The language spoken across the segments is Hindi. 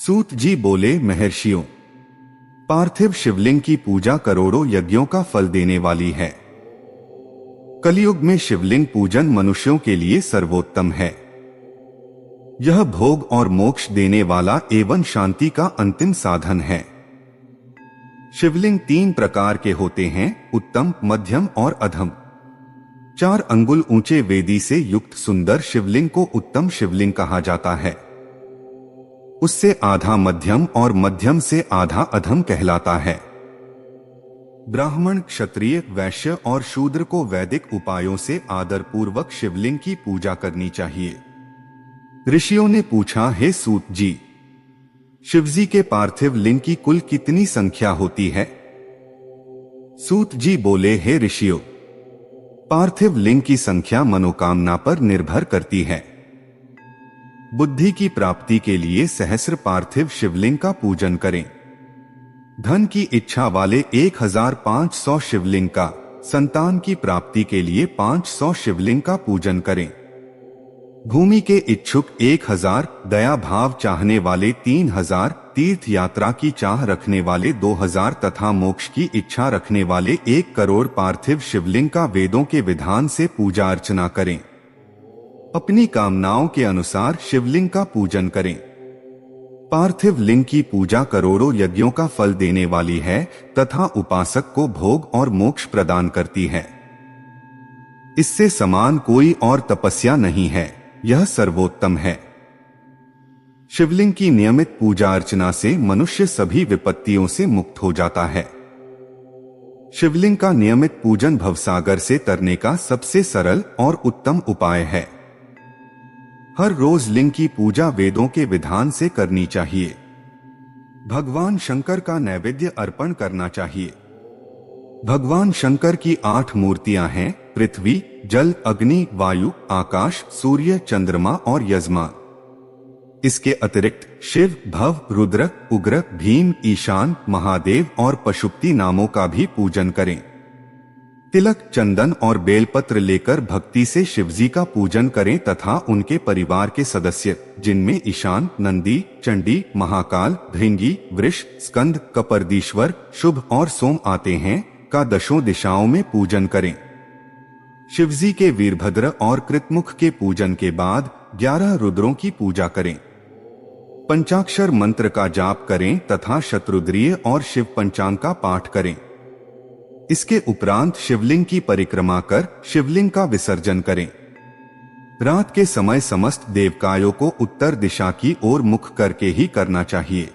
सूत जी बोले, महर्षियों, पार्थिव शिवलिंग की पूजा करोड़ों यज्ञों का फल देने वाली है। कलयुग में शिवलिंग पूजन मनुष्यों के लिए सर्वोत्तम है। यह भोग और मोक्ष देने वाला एवं शांति का अंतिम साधन है। शिवलिंग 3 प्रकार के होते हैं, उत्तम, मध्यम और अधम। 4 अंगुल ऊंचे वेदी से युक्त सुंदर शिवलिंग को उत्तम शिवलिंग कहा जाता है। उससे आधा मध्यम और मध्यम से आधा अधम कहलाता है। ब्राह्मण, क्षत्रिय, वैश्य और शूद्र को वैदिक उपायों से आदर पूर्वक शिवलिंग की पूजा करनी चाहिए। ऋषियों ने पूछा, हे सूत जी, शिवजी के पार्थिव लिंग की कुल कितनी संख्या होती है? सूत जी बोले, हे ऋषियों, पार्थिव लिंग की संख्या मनोकामना पर निर्भर करती है। बुद्धि की प्राप्ति के लिए सहस्र पार्थिव शिवलिंग का पूजन करें। धन की इच्छा वाले 1500 शिवलिंग का, संतान की प्राप्ति के लिए 500 शिवलिंग का पूजन करें। भूमि के इच्छुक 1000, दया भाव चाहने वाले 3000, तीर्थ यात्रा की चाह रखने वाले 2000 तथा मोक्ष की इच्छा रखने वाले 1 करोड़ पार्थिव शिवलिंग का वेदों के विधान से पूजा अर्चना करें। अपनी कामनाओं के अनुसार शिवलिंग का पूजन करें। पार्थिव लिंग की पूजा करोड़ों यज्ञों का फल देने वाली है तथा उपासक को भोग और मोक्ष प्रदान करती है। इससे समान कोई और तपस्या नहीं है, यह सर्वोत्तम है। शिवलिंग की नियमित पूजा अर्चना से मनुष्य सभी विपत्तियों से मुक्त हो जाता है। शिवलिंग का नियमित पूजन भवसागर से तरने का सबसे सरल और उत्तम उपाय है। हर रोज लिंग की पूजा वेदों के विधान से करनी चाहिए। भगवान शंकर का नैवेद्य अर्पण करना चाहिए। भगवान शंकर की 8 मूर्तियां हैं, पृथ्वी, जल, अग्नि, वायु, आकाश, सूर्य, चंद्रमा और यजमान। इसके अतिरिक्त शिव, भव, रुद्र, उग्र, भीम, ईशान, महादेव और पशुपति नामों का भी पूजन करें। तिलक, चंदन और बेलपत्र लेकर भक्ति से शिवजी का पूजन करें तथा उनके परिवार के सदस्य, जिनमें ईशान, नंदी, चंडी, महाकाल, भृंगी, वृष, स्कंद, कपर्दीश्वर, शुभ और सोम आते हैं, का दशों दिशाओं में पूजन करें। शिवजी के वीरभद्र और कृतमुख के पूजन के बाद 11 रुद्रों की पूजा करें। पंचाक्षर मंत्र का जाप करें तथा शतरुद्रीय और शिव पंचांग का पाठ करें। इसके उपरांत शिवलिंग की परिक्रमा कर शिवलिंग का विसर्जन करें। रात के समय समस्त देवकायों को उत्तर दिशा की ओर मुख करके ही करना चाहिए।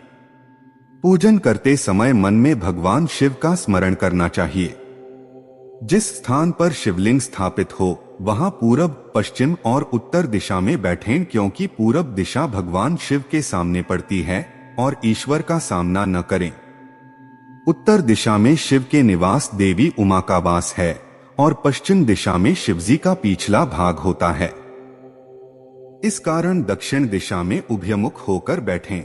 पूजन करते समय मन में भगवान शिव का स्मरण करना चाहिए। जिस स्थान पर शिवलिंग स्थापित हो वहां पूरब, पश्चिम और उत्तर दिशा में बैठें, क्योंकि पूरब दिशा भगवान शिव के सामने पड़ती है और ईश्वर का सामना न करें। उत्तर दिशा में शिव के निवास देवी उमा का वास है और पश्चिम दिशा में शिवजी का पिछला भाग होता है। इस कारण दक्षिण दिशा में उभयमुख होकर बैठें।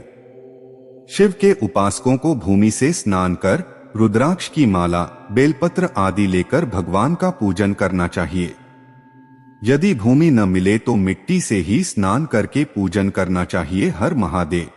शिव के उपासकों को भूमि से स्नान कर रुद्राक्ष की माला, बेलपत्र आदि लेकर भगवान का पूजन करना चाहिए। यदि भूमि न मिले तो मिट्टी से ही स्नान करके पूजन करना चाहिए। हर महादेव।